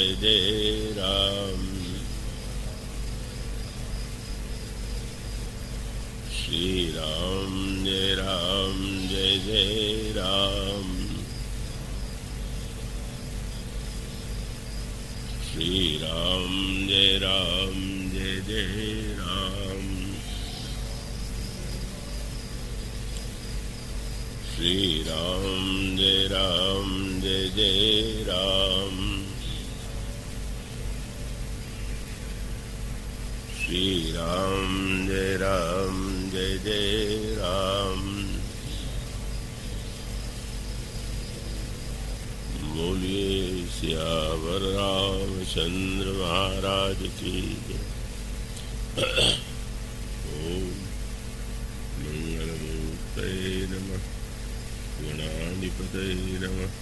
जय जय राम। श्री राम जय जय राम। श्री राम जय जय राम। श्री राम जय जय राम। श्री राम जय जय राम। बोलिए सियावर रामचंद्र महाराज की जय। ओम मंगलमूर्तये नमः। गणाधिपतये नमः।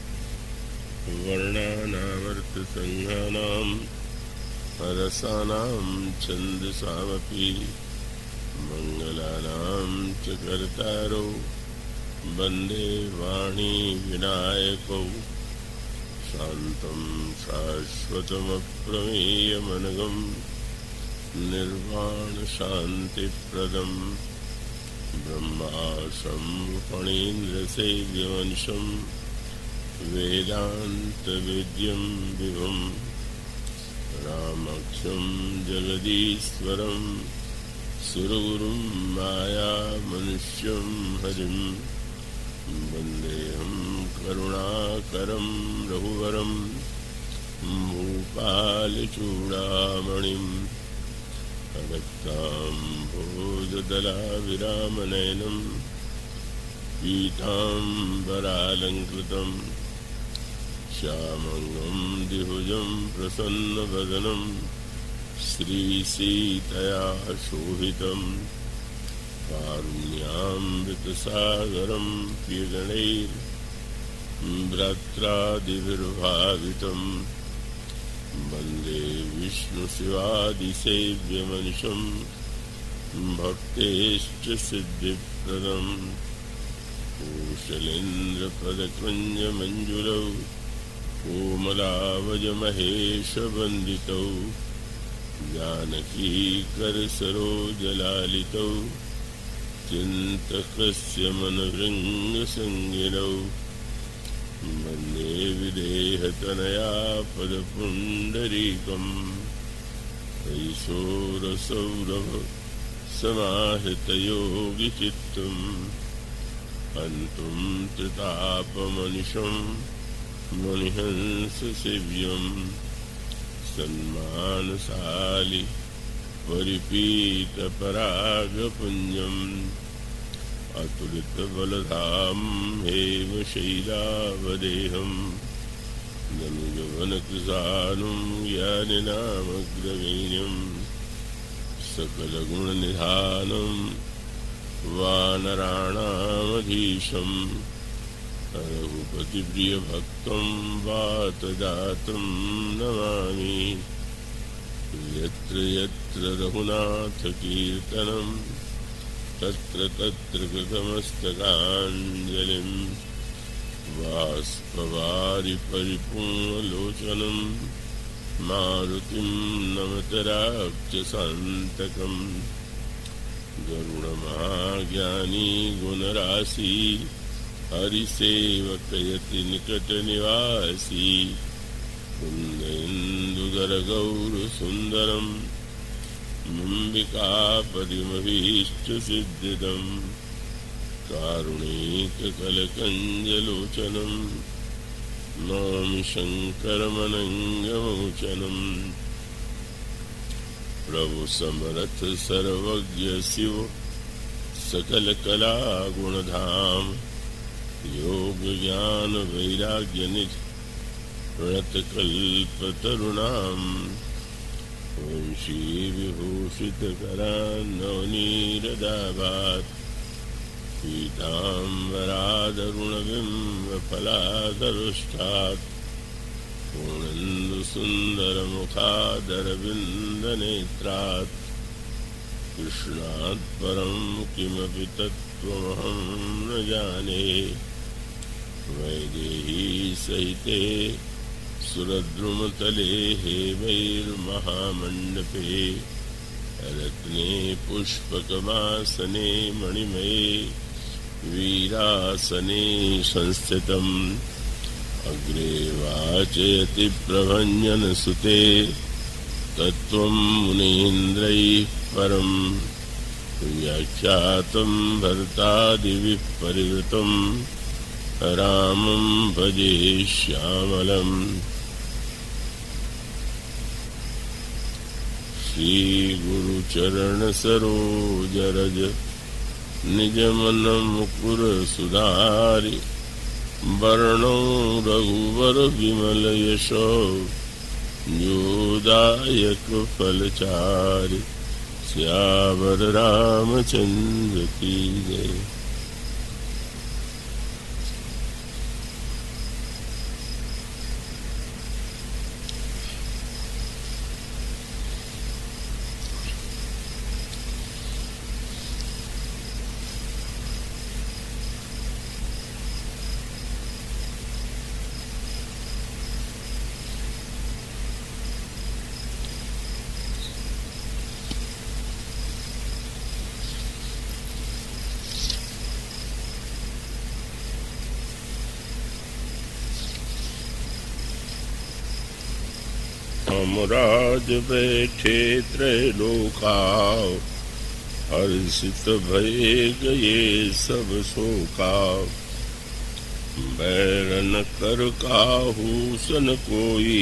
वर्णानामर्थसंघानां रसानां छन्दसामपि मंगलानां च कर्तारो वन्दे वाणी विनायकौ। शान्तं शाश्वतमप्रमेयमनघं निर्वाणशान्तिप्रदं ब्रह्माशं फणीन्द्रसेव्यवंशं वेदान्तवेद्यं विभुं रामक्षं जगदीश्वरं सुरगुरुं मायामनुष्यं हरिं वन्देऽहं करुणाकरं रघुवरं भूपालचूडामणिं रक्ताम्भोजदलाविरामनयनं पीताम्बरालङ्कृतं श्यामङ्गं द्विभुजं प्रसन्नवदनं श्रीसीतया शोभितं कारुण्यामृतसागरं प्रियगणैर्भ्रात्रादिभिर्भावितं वन्दे विष्णुशिवादिसेव्यमनिशं भक्तेष्टसिद्धिप्रदं कौशलेन्द्रपदकुञ्जमञ्जुलौ कोमलावजमहेशवन्दितौ जानकीकरसरोजलालितौ चिन्तकस्य मनोरङ्गसंगिनौ वन्दे विदेहतनया पदपुण्डरीकं कैशोरसौरभ समाहृतयोगिचित्तम् हन्तुं त्रितापमनिशं मुनिहंससेव्यं सन्मानशालि परिपीतपरागपुञ्जम् अतुलितबलधाम हेमशैलावदेहं धनुजवनकृशानुं ज्ञानिनामग्रगण्यं सकलगुणनिधानं वानराणामधीशं रघुपतिप्रियभक्तं वातजातं नमामि। यत्र यत्र रघुनाथकीर्तनं तत्र तत्र कृतमस्तकाञ्जलिं बाष्पवारि परिपूर्णलोचनं मारुतिं नमत राक्षसान्तकं। गरुडमहाज्ञानी गुणराशि हरिसेवकयति निकटनिवासी। कुन्देन्दुधरगौरसुन्दरं मुम्बिकापदिमभीष्टसिद्धिदं कारुणिककलकञ्जलोचनं नमामि शङ्करमनङ्गमोचनं। प्रभु समर्थ सर्वज्ञ शिव सकलकलागुणधाम योग ज्ञान वैराग्य निज प्रणतकल्पतरुणां वंशी विभूषितकरान्नवनीरदाभात् पीताम्बरादरुणबिम्बफलादरुष्टात् पूर्णेन्दुसुन्दरमुखादरविन्दनेत्रात् कृष्णात् परं किमपि तत्त्वमहं न जाने। वैदेही सहिते सुरद्रुमतले हेमैर्महामण्डपे रत्ने पुष्पकमासने मणिमये वीरासने संस्थितम् अग्रे वाचयति प्रभञ्जनसुते तत्त्वं मुनीन्द्रैः परं व्याख्यातं भरतादिभिः परिवृतं रामं भजे श्यामलम्। श्रीगुरुचरणसरोजरज निजमनमुकुर सुधारि वर्णो रघुवर विमल यशो योदायक फलचारि सियावर रामचंद्र की जय। रामराज बैठे त्रैलोकाव हर्षित भये गए सब शोकाव बैर न कर काहू सन कोई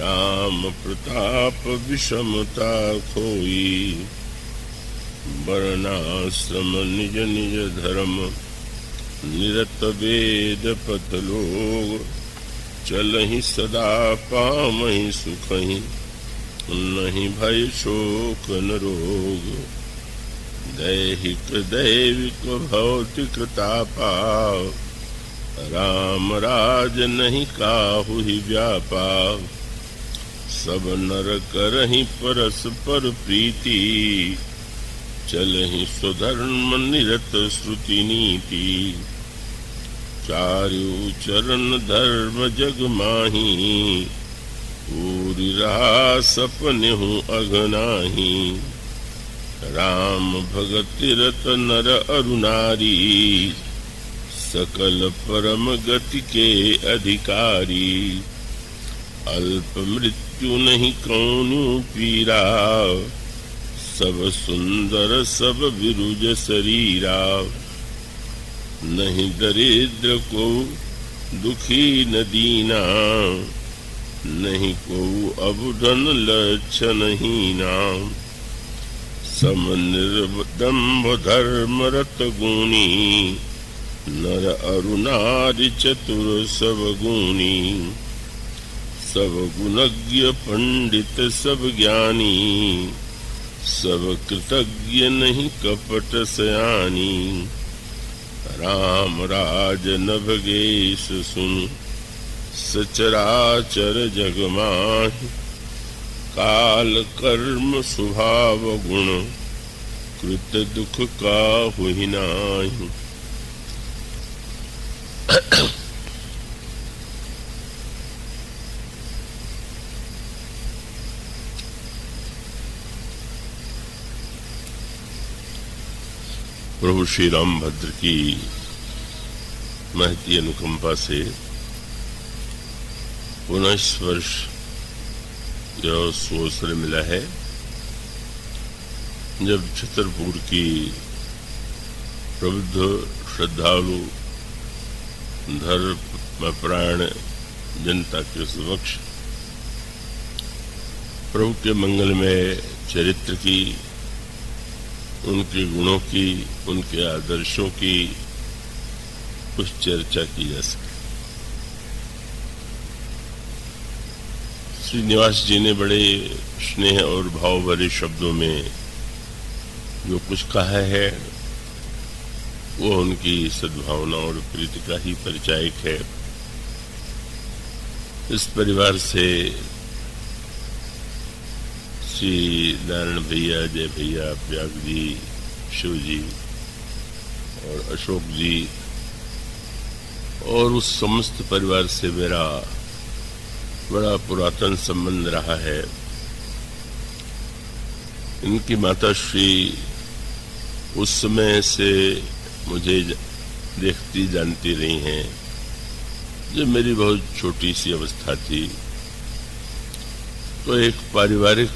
राम प्रताप विषमता खोई वर्णाश्रम निज निज धर्म निरत वेद पथ लोग चलहि सदा पामहि सुखहि नहीं भय शोक न रोग दैहिक दैविक भौतिक तापा राम राज नहीं काहू ही व्यापा सब नर करहि परस्पर प्रीति चलहि स्वधर्म निरत श्रुति नीति चारु चरण धर्म जग माही पूरी रहा सपने हूँ अगनाही राम भगति रत नर अरुनारी सकल परम गति के अधिकारी अल्प मृत्यु नहीं कौनु पीरा सब सुंदर सब विरुज शरीरा नहीं दरिद्र को दुखी न दीना नहीं को अबुधन लक्षण हीना सम निर्दम्भ धर्म रत गुणी नर अरुणारि चतुर सब गुणी सब गुणज्ञ पंडित सब ज्ञानी सब कृतज्ञ नहीं कपट सयानी राम राज नभगेश सुन सचराचर जग माहि काल कर्म स्वभाव गुण कृत दुख काहू नाही। प्रभु श्री रामभद्र की महती अनुकंपा से पुनः इस वर्ष यह अवसर मिला है जब छतरपुर की प्रबुद्ध श्रद्धालु धर्मपरायण जनता के समक्ष प्रभु के मंगलमय चरित्र की, उनके गुणों की, उनके आदर्शों की कुछ चर्चा की जा सके। श्रीनिवास जी ने बड़े स्नेह और भाव भरे शब्दों में जो कुछ कहा है वो उनकी सद्भावना और प्रीति का ही परिचायक है। इस परिवार से श्री नारायण भैया, जय भैया, प्रयाग जी, शिव जी और अशोक जी और उस समस्त परिवार से मेरा बड़ा पुरातन संबंध रहा है। इनकी माता श्री उस समय से मुझे देखती जानती रही हैं जब मेरी बहुत छोटी सी अवस्था थी। तो एक पारिवारिक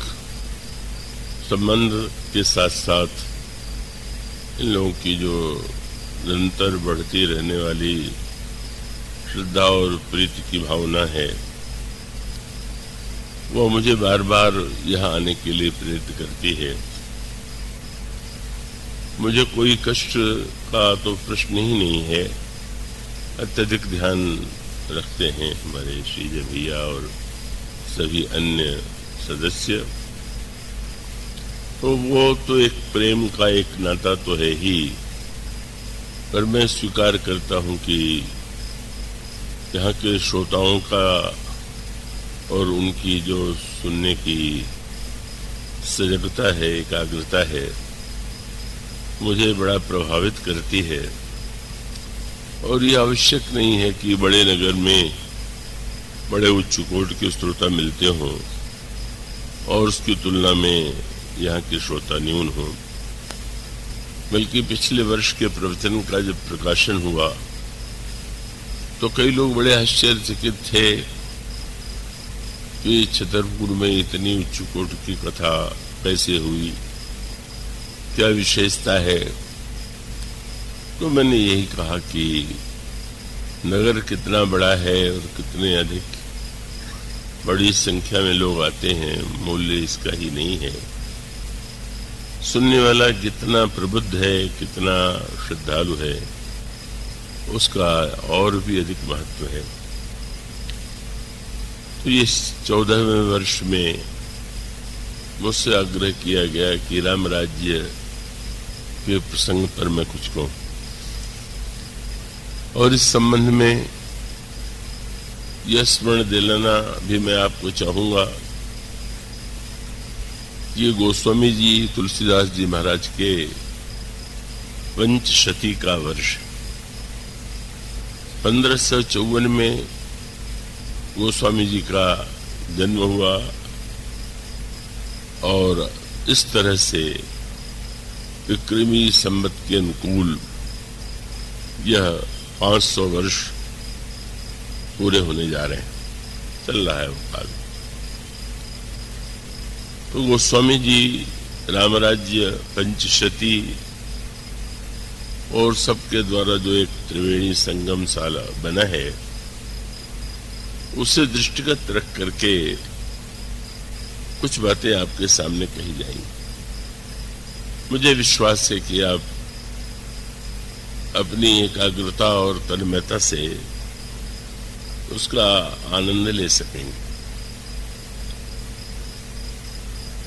संबंध के साथ साथ इन लोगों की जो निरंतर बढ़ती रहने वाली श्रद्धा और प्रीति की भावना है, वो मुझे बार बार यहाँ आने के लिए प्रेरित करती है। मुझे कोई कष्ट का तो प्रश्न ही नहीं है। अत्यधिक ध्यान रखते हैं हमारे श्रीजय भैया और सभी अन्य सदस्य। तो वो तो एक प्रेम का एक नाता तो है ही, पर मैं स्वीकार करता हूँ कि यहाँ के श्रोताओं का और उनकी जो सुनने की सजगता है, एकाग्रता है, मुझे बड़ा प्रभावित करती है। और ये आवश्यक नहीं है कि बड़े नगर में बड़े उच्च कोटि के श्रोता मिलते हों और उसकी तुलना में यहाँ के श्रोता न्यून हों। बल्कि पिछले वर्ष के प्रवचन का जब प्रकाशन हुआ तो कई लोग बड़े आश्चर्यचकित थे कि छतरपुर में इतनी उच्च कोटि की कथा कैसे हुई, क्या विशेषता है। तो मैंने यही कहा कि नगर कितना बड़ा है और कितने अधिक बड़ी संख्या में लोग आते हैं, मूल्य इसका ही नहीं है। सुनने वाला कितना प्रबुद्ध है, कितना श्रद्धालु है, उसका और भी अधिक महत्व है। तो इस 14वें वर्ष में मुझसे आग्रह किया गया कि राम राज्य के प्रसंग पर मैं कुछ कहूं, और इस संबंध में यह स्मरण दिलाना भी मैं आपको चाहूंगा। ये गोस्वामी जी तुलसीदास जी महाराज के पंचशती का वर्ष 1554 में गोस्वामी जी का जन्म हुआ और इस तरह से विक्रमी संवत के अनुकूल यह 500 वर्ष पूरे होने जा रहे हैं, चल रहा है वो काल। तो गोस्वामी जी रामराज्य पंचशती और सबके द्वारा जो एक त्रिवेणी संगमशाला बना है, उसे दृष्टिगत रख करके कुछ बातें आपके सामने कही जाएंगी। मुझे विश्वास है कि आप अपनी एकाग्रता और तन्मयता से उसका आनंद ले सकेंगे।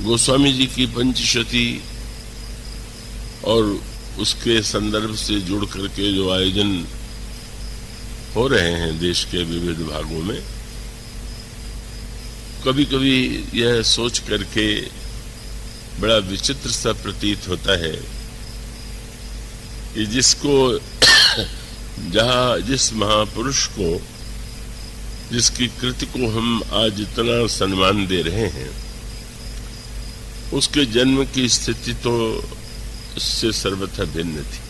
गोस्वामी जी की पंचशती और उसके संदर्भ से जुड़ करके जो आयोजन हो रहे हैं देश के विविध भागों में, कभी कभी यह सोच करके बड़ा विचित्र सा प्रतीत होता है कि जिस महापुरुष को, जिसकी कृति को हम आज इतना सम्मान दे रहे हैं, उसके जन्म की स्थिति तो इससे सर्वथा भिन्न थी।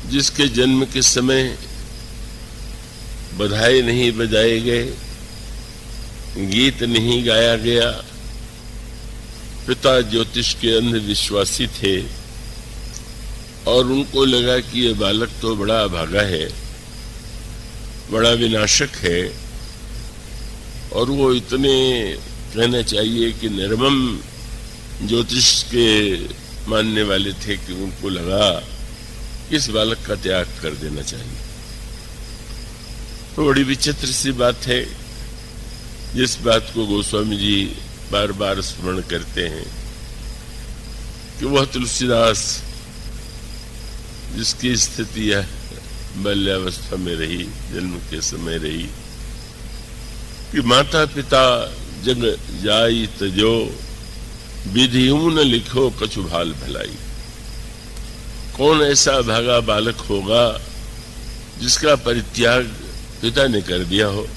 जिसके जन्म के समय बधाई नहीं बजाए गए, गीत नहीं गाया गया, पिता ज्योतिष के अंधविश्वासी थे और उनको लगा कि ये बालक तो बड़ा अभागा है, बड़ा विनाशक है, और वो इतने कहना चाहिए कि निर्मम ज्योतिष के मानने वाले थे कि उनको लगा इस बालक का त्याग कर देना चाहिए। तो बड़ी विचित्र सी बात है, जिस बात को गोस्वामी जी बार बार स्मरण करते हैं कि वह तुलसीदास जिसकी स्थिति है बाल्यावस्था में रही, जन्म के समय रही, कि माता पिता जग जाई तजो, विधियूं न लिखो कछु भाल भलाई। कौन ऐसा भागा बालक होगा जिसका परित्याग पिता ने कर दिया हो,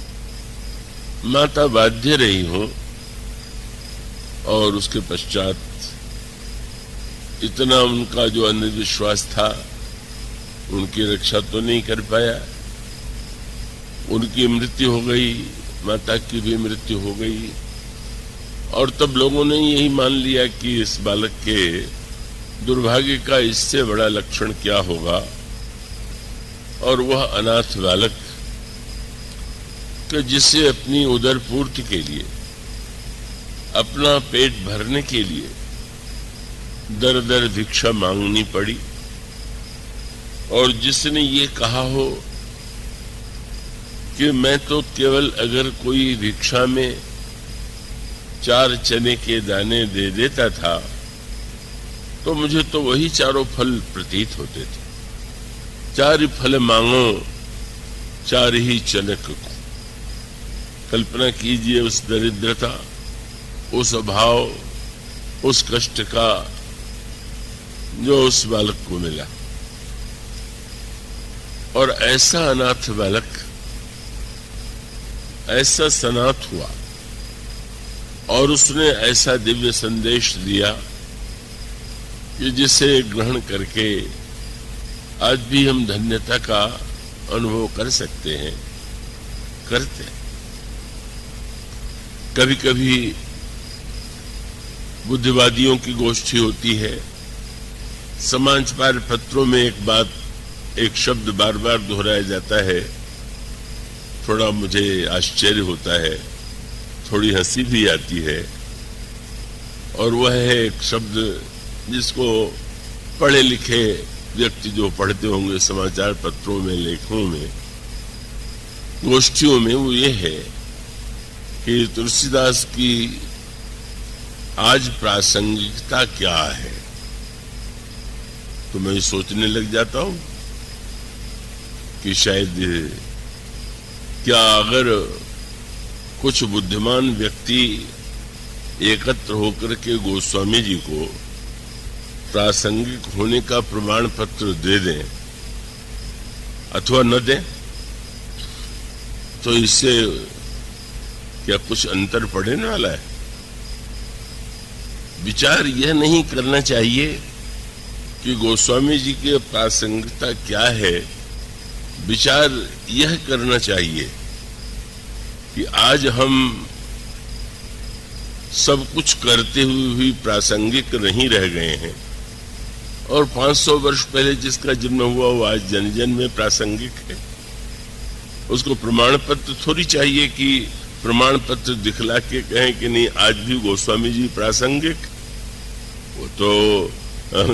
माता बाध्य रही हो और उसके पश्चात इतना उनका जो अंधविश्वास था उनकी रक्षा तो नहीं कर पाया, उनकी मृत्यु हो गई, माता की भी मृत्यु हो गई। और तब लोगों ने यही मान लिया कि इस बालक के दुर्भाग्य का इससे बड़ा लक्षण क्या होगा, और वह अनाथ बालक कि जिसे अपनी उदर पूर्ति के लिए, अपना पेट भरने के लिए दर दर भिक्षा मांगनी पड़ी, और जिसने ये कहा हो कि मैं तो केवल अगर कोई भिक्षा में 4 चने के दाने दे देता था तो मुझे तो वही चारों फल प्रतीत होते थे। 4 फल मांगो 4 ही चनक को। कल्पना कीजिए उस दरिद्रता, उस अभाव, उस कष्ट का जो उस बालक को मिला। और ऐसा अनाथ बालक ऐसा सनाथ हुआ और उसने ऐसा दिव्य संदेश दिया कि जिसे ग्रहण करके आज भी हम धन्यता का अनुभव कर सकते हैं, करते हैं। कभी कभी बुद्धिवादियों की गोष्ठी होती है, समाचार पत्रों में एक शब्द बार बार दोहराया जाता है, थोड़ा मुझे आश्चर्य होता है, थोड़ी हंसी भी आती है, और वह है एक शब्द जिसको पढ़े लिखे व्यक्ति जो पढ़ते होंगे समाचार पत्रों में, लेखों में, गोष्ठियों में, वो ये है कि तुलसीदास की आज प्रासंगिकता क्या है। तो मैं सोचने लग जाता हूं कि शायद क्या अगर कुछ बुद्धिमान व्यक्ति एकत्र होकर के गोस्वामी जी को प्रासंगिक होने का प्रमाण पत्र दे दें अथवा न दें, तो इससे क्या कुछ अंतर पड़ने वाला है? विचार यह नहीं करना चाहिए कि गोस्वामी जी की प्रासंगिकता क्या है, विचार यह करना चाहिए कि आज हम सब कुछ करते हुए भी प्रासंगिक नहीं रह गए हैं, और 500 वर्ष पहले जिसका जन्म हुआ वो आज जन जन में प्रासंगिक है। उसको प्रमाण पत्र थोड़ी चाहिए कि प्रमाण पत्र दिखला के कहें कि नहीं आज भी गोस्वामी जी प्रासंगिक। वो तो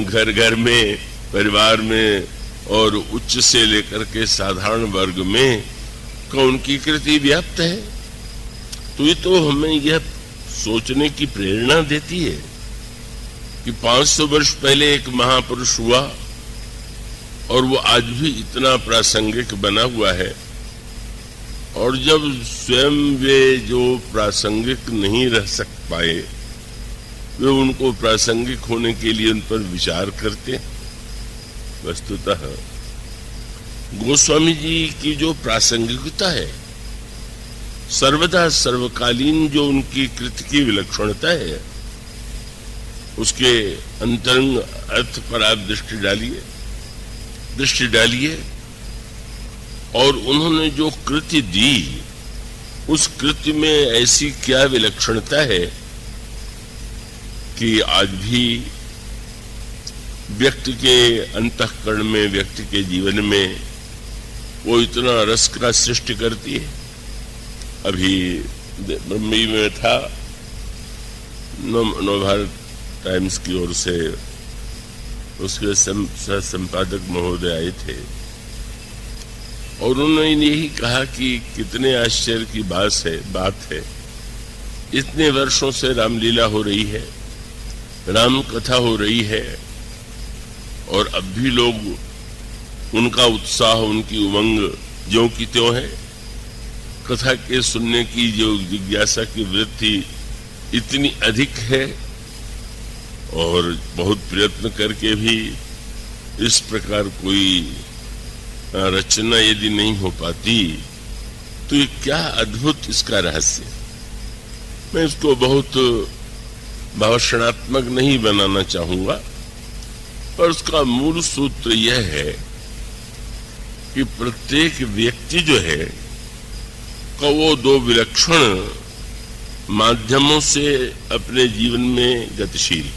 घर घर में, परिवार में और उच्च से लेकर के साधारण वर्ग में उनकी कृति व्याप्त है। तो ये तो हमें यह सोचने की प्रेरणा देती है कि 500 वर्ष पहले एक महापुरुष हुआ और वो आज भी इतना प्रासंगिक बना हुआ है, और जब स्वयं वे जो प्रासंगिक नहीं रह सक पाए, वे उनको प्रासंगिक होने के लिए उन पर विचार करते। वस्तुतः गोस्वामी जी की जो प्रासंगिकता है, सर्वदा सर्वकालीन जो उनकी कृति की विलक्षणता है, उसके अंतरंग अर्थ पर आप दृष्टि डालिए, और उन्होंने जो कृति दी उस कृति में ऐसी क्या विलक्षणता है कि आज भी व्यक्ति के अंतःकरण में, व्यक्ति के जीवन में वो इतना रस का सृष्टि करती है। अभी मुंबई में था, नवभारत टाइम्स की ओर से उसके संपादक महोदय आए थे, और उन्होंने यही कहा कि कितने आश्चर्य की बात है, इतने वर्षों से रामलीला हो रही है, राम कथा हो रही है, और अब भी लोग उनका उत्साह, उनकी उमंग ज्यों की त्यों है। कथा के सुनने की जो जिज्ञासा की वृत्ति इतनी अधिक है, और बहुत प्रयत्न करके भी इस प्रकार कोई रचना यदि नहीं हो पाती तो ये क्या अद्भुत इसका रहस्य। मैं इसको बहुत भाषणात्मक नहीं बनाना चाहूंगा, पर उसका मूल सूत्र यह है कि प्रत्येक व्यक्ति जो है का वो दो विलक्षण माध्यमों से अपने जीवन में गतिशील।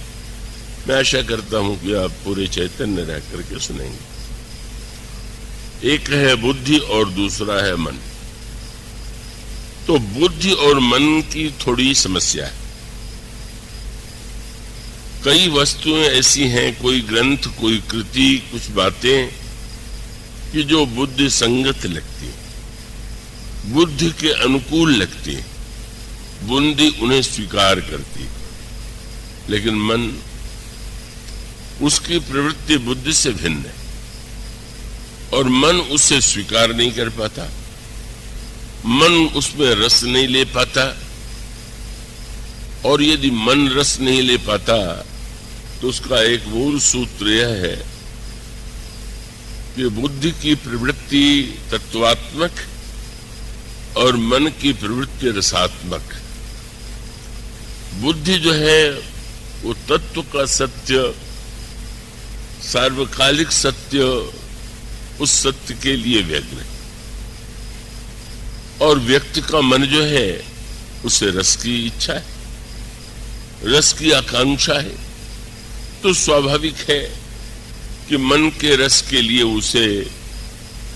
मैं आशा करता हूं कि आप पूरे चैतन्य रह करके सुनेंगे। एक है बुद्धि और दूसरा है मन। तो बुद्धि और मन की थोड़ी समस्या है। कई वस्तुएं ऐसी हैं, कोई ग्रंथ, कोई कृति, कुछ बातें कि जो बुद्धि संगत लगती, बुद्धि के अनुकूल लगती, बुद्धि उन्हें स्वीकार करती, लेकिन मन, उसकी प्रवृत्ति बुद्धि से भिन्न है और मन उसे स्वीकार नहीं कर पाता, मन उसमें रस नहीं ले पाता। और यदि मन रस नहीं ले पाता तो उसका एक मूल सूत्र यह है कि बुद्धि की प्रवृत्ति तत्वात्मक और मन की प्रवृत्ति रसात्मक। बुद्धि जो है वो तत्व का सत्य, सार्वकालिक सत्य, उस सत्य के लिए व्यग्र है, और व्यक्ति का मन जो है उसे रस की इच्छा है, रस की आकांक्षा है। तो स्वाभाविक है कि मन के रस के लिए उसे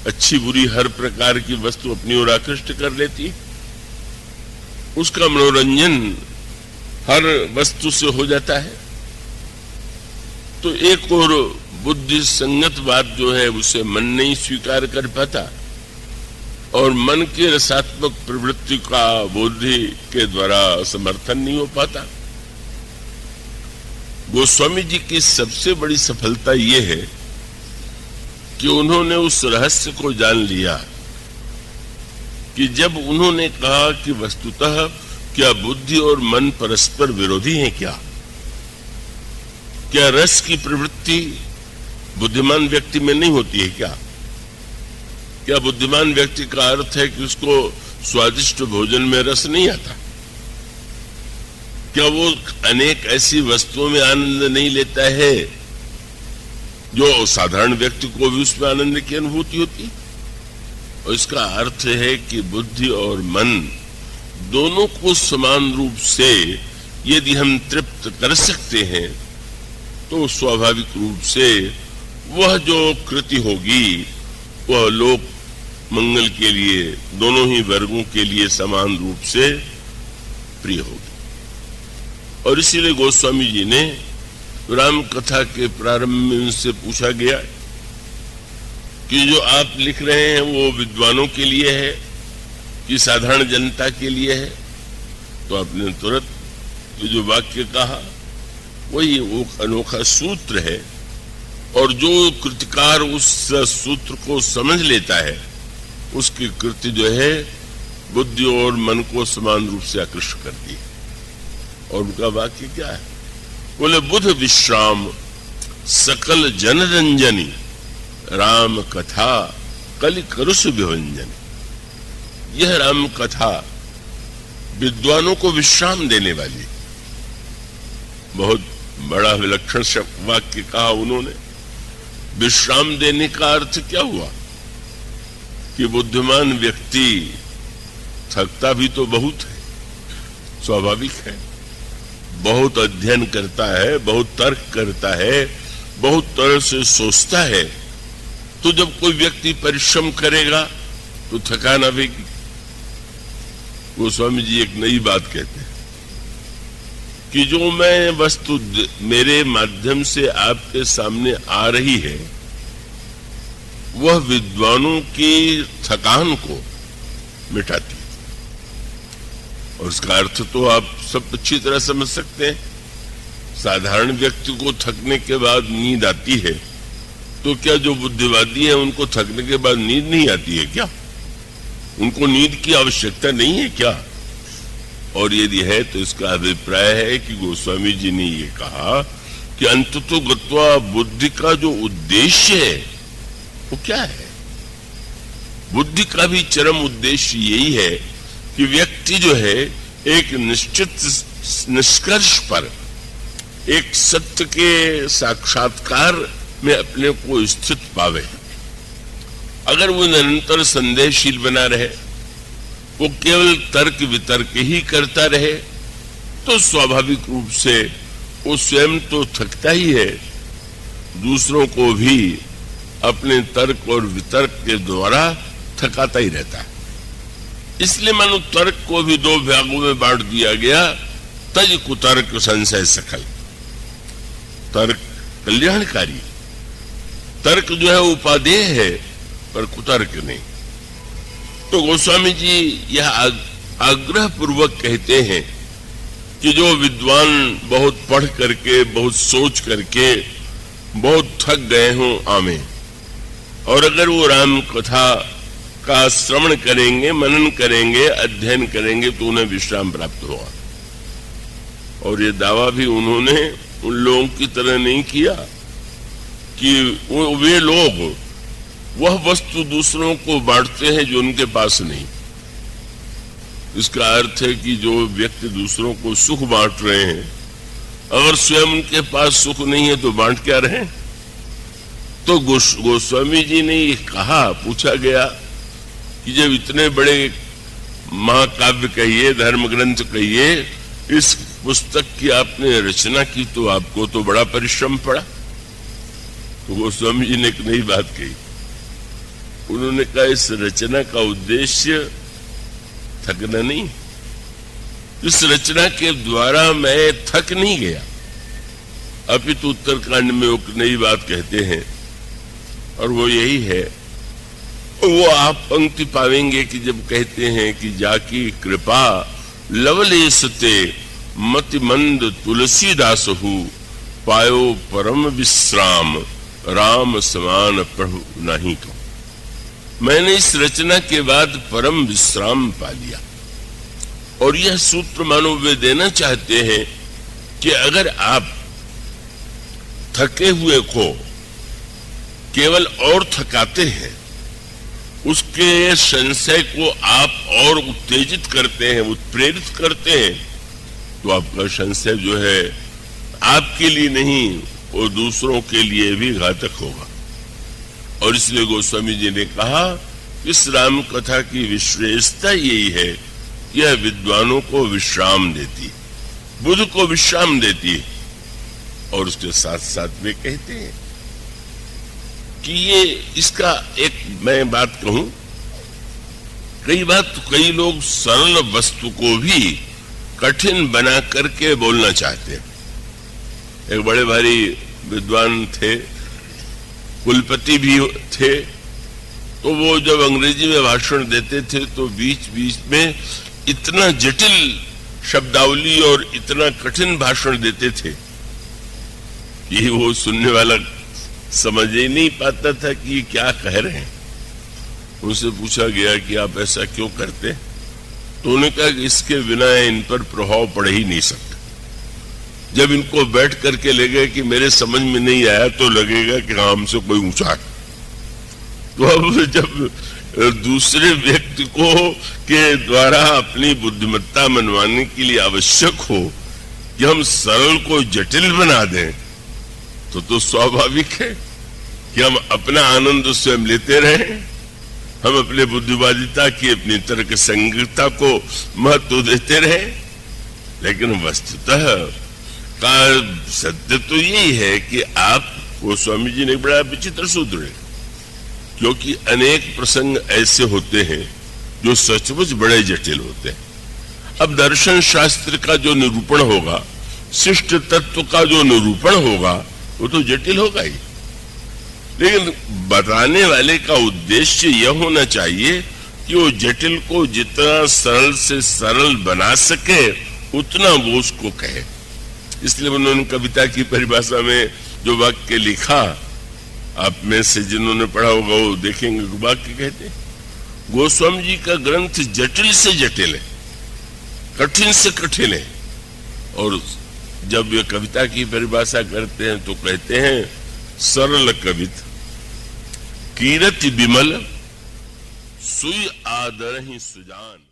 अच्छी बुरी हर प्रकार की वस्तु अपनी ओर आकृष्ट कर लेती है, उसका मनोरंजन हर वस्तु से हो जाता है। तो एक और बुद्धि संगत बात जो है उसे मन नहीं स्वीकार कर पाता और मन के रसात्मक प्रवृत्ति का बुद्धि के द्वारा समर्थन नहीं हो पाता। गोस्वामी जी की सबसे बड़ी सफलता यह है कि उन्होंने उस रहस्य को जान लिया कि जब उन्होंने कहा कि वस्तुतः क्या बुद्धि और मन परस्पर विरोधी हैं क्या रस की प्रवृत्ति बुद्धिमान व्यक्ति में नहीं होती है क्या बुद्धिमान व्यक्ति का अर्थ है कि उसको स्वादिष्ट भोजन में रस नहीं आता? क्या वो अनेक ऐसी वस्तुओं में आनंद नहीं लेता है जो साधारण व्यक्ति को भी उसमें आनंद की अनुभूति होती? और इसका अर्थ है कि बुद्धि और मन दोनों को समान रूप से यदि हम तृप्त कर सकते हैं तो स्वाभाविक रूप से वह जो कृति होगी वह लोक मंगल के लिए दोनों ही वर्गों के लिए समान रूप से प्रिय होगी। और इसीलिए गोस्वामी जी ने राम कथा के प्रारंभ में उनसे पूछा गया कि जो आप लिख रहे हैं वो विद्वानों के लिए है कि साधारण जनता के लिए है? तो आपने तुरंत ये जो वाक्य कहा वही वो अनोखा सूत्र है, और जो कृतिकार उस सूत्र को समझ लेता है उसकी कृति जो है बुद्धि और मन को समान रूप से आकृष्ट करती है। और उनका वाक्य क्या है? बोले बुध विश्राम सकल जनरंजनी राम कथा कलि करुष विभंजन। यह राम कथा विद्वानों को विश्राम देने वाली। बहुत बड़ा विलक्षण वाक्य कहा उन्होंने। विश्राम देने का अर्थ क्या हुआ कि बुद्धिमान व्यक्ति थकता भी तो बहुत है, स्वाभाविक है, बहुत अध्ययन करता है, बहुत तर्क करता है, बहुत तरह से सोचता है। तो जब कोई व्यक्ति परिश्रम करेगा तो थकान आवेगी। गोस्वामी जी एक नई बात कहते हैं कि जो मैं वस्तु मेरे माध्यम से आपके सामने आ रही है वह विद्वानों की थकान को मिटाती है। और उसका अर्थ तो आप सब अच्छी तरह समझ सकते हैं। साधारण व्यक्ति को थकने के बाद नींद आती है, तो क्या जो बुद्धिवादी है उनको थकने के बाद नींद नहीं आती है क्या? उनको नींद की आवश्यकता नहीं है क्या? और यदि है तो इसका अभिप्राय है कि गोस्वामी जी ने ये कहा कि अंततो गत्वा बुद्धि का जो उद्देश्य है वो क्या है? बुद्धि का भी चरम उद्देश्य यही है कि व्यक्ति जो है एक निश्चित निष्कर्ष पर, एक सत्य के साक्षात्कार में अपने को स्थित पावे। अगर वो निरंतर संदेहशील बना रहे, वो केवल तर्क वितर्क ही करता रहे, तो स्वाभाविक रूप से वो स्वयं तो थकता ही है, दूसरों को भी अपने तर्क और वितर्क के द्वारा थकाता ही रहता है। इसलिए मानो तर्क को भी दो भागों में बांट दिया गया, तज कुतर्क संशय सकल। तर्क कल्याणकारी, तर्क जो है उपादेय है, पर कुतर्क नहीं। तो गोस्वामी जी यह आग्रह पूर्वक कहते हैं कि जो विद्वान बहुत पढ़ करके, बहुत सोच करके बहुत थक गए हों आमे, और अगर वो राम कथा का श्रवण करेंगे, मनन करेंगे, अध्ययन करेंगे, तो उन्हें विश्राम प्राप्त होगा। और ये दावा भी उन्होंने उन लोगों की तरह नहीं किया कि वे लोग वह वस्तु दूसरों को बांटते हैं जो उनके पास नहीं। इसका अर्थ है कि जो व्यक्ति दूसरों को सुख बांट रहे हैं, अगर स्वयं उनके पास सुख नहीं है तो बांट क्या रहे? तो गोस्वामी जी ने ये कहा, पूछा गया कि जब इतने बड़े महाकाव्य कहिए, धर्म ग्रंथ कहिए, इस पुस्तक की आपने रचना की, तो आपको तो बड़ा परिश्रम पड़ा। तो गोस्वामी जी ने एक नई बात कही। उन्होंने कहा इस रचना का उद्देश्य थकना नहीं, इस रचना के द्वारा मैं थक नहीं गया। अपितु उत्तरकांड में एक नई बात कहते हैं, और वो यही है, वो आप पंक्ति पाएंगे कि जब कहते हैं कि जाकी कृपा लवलेसते मति मंद तुलसीदास हु, पायो परम विश्राम राम समान प्रभु नहीं को। मैंने इस रचना के बाद परम विश्राम पा लिया। और यह सूत्र मानो वे देना चाहते हैं कि अगर आप थके हुए को केवल और थकाते हैं, उसके संशय को आप और उत्तेजित करते हैं, उत्प्रेरित करते हैं, तो आपका संशय जो है आपके लिए नहीं, वो दूसरों के लिए भी घातक होगा। और इसलिए गोस्वामी जी ने कहा इस राम कथा की विशेषता यही है, यह विद्वानों को विश्राम देती, बुद्ध को विश्राम देती है। और उसके साथ साथ वे कहते हैं कि ये इसका एक मैं बात कहूं, कई लोग सरल वस्तु को भी कठिन बना करके बोलना चाहते हैं। एक बड़े भारी विद्वान थे, कुलपति भी थे, तो वो जब अंग्रेजी में भाषण देते थे तो बीच बीच में इतना जटिल शब्दावली और इतना कठिन भाषण देते थे कि वो सुनने वाला समझ ही नहीं पाता था कि ये क्या कह रहे हैं। उनसे पूछा गया कि आप ऐसा क्यों करते? तो उन्होंने कहा कि इसके बिना इन पर प्रभाव पड़ ही नहीं सकता। जब इनको बैठ करके लगे कि मेरे समझ में नहीं आया तो लगेगा कि हमसे कोई ऊंचा है। तो अब जब दूसरे व्यक्ति को के द्वारा अपनी बुद्धिमत्ता मनवाने के लिए आवश्यक हो कि हम सरल को जटिल बना दें, तो स्वाभाविक है कि हम अपना आनंद स्वयं लेते रहें, हम अपने बुद्धिवादिता की, अपनी तर्क संगीता को महत्व देते रहें। लेकिन वस्तुतः का सत्य तो यही है कि आप, गोस्वामी जी ने बड़ा विचित्र सूत्र है, क्योंकि अनेक प्रसंग ऐसे होते हैं जो सचमुच बड़े जटिल होते हैं। अब दर्शन शास्त्र का जो निरूपण होगा, शिष्ट तत्व का जो निरूपण होगा, वो तो जटिल होगा ही। लेकिन बताने वाले का उद्देश्य यह होना चाहिए कि वो जटिल को जितना सरल से सरल बना सके उतना वो उसको कहे। इसलिए उन्होंने कविता की परिभाषा में जो वाक्य लिखा, आप में से जिन्होंने पढ़ा होगा वो देखेंगे, वाक्य कहते हैं गोस्वामी जी का ग्रंथ जटिल से जटिल है, कठिन से कठिन है। और जब ये कविता की परिभाषा करते हैं तो कहते हैं सरल कवित कीरति विमल सुई आदर ही सुजान।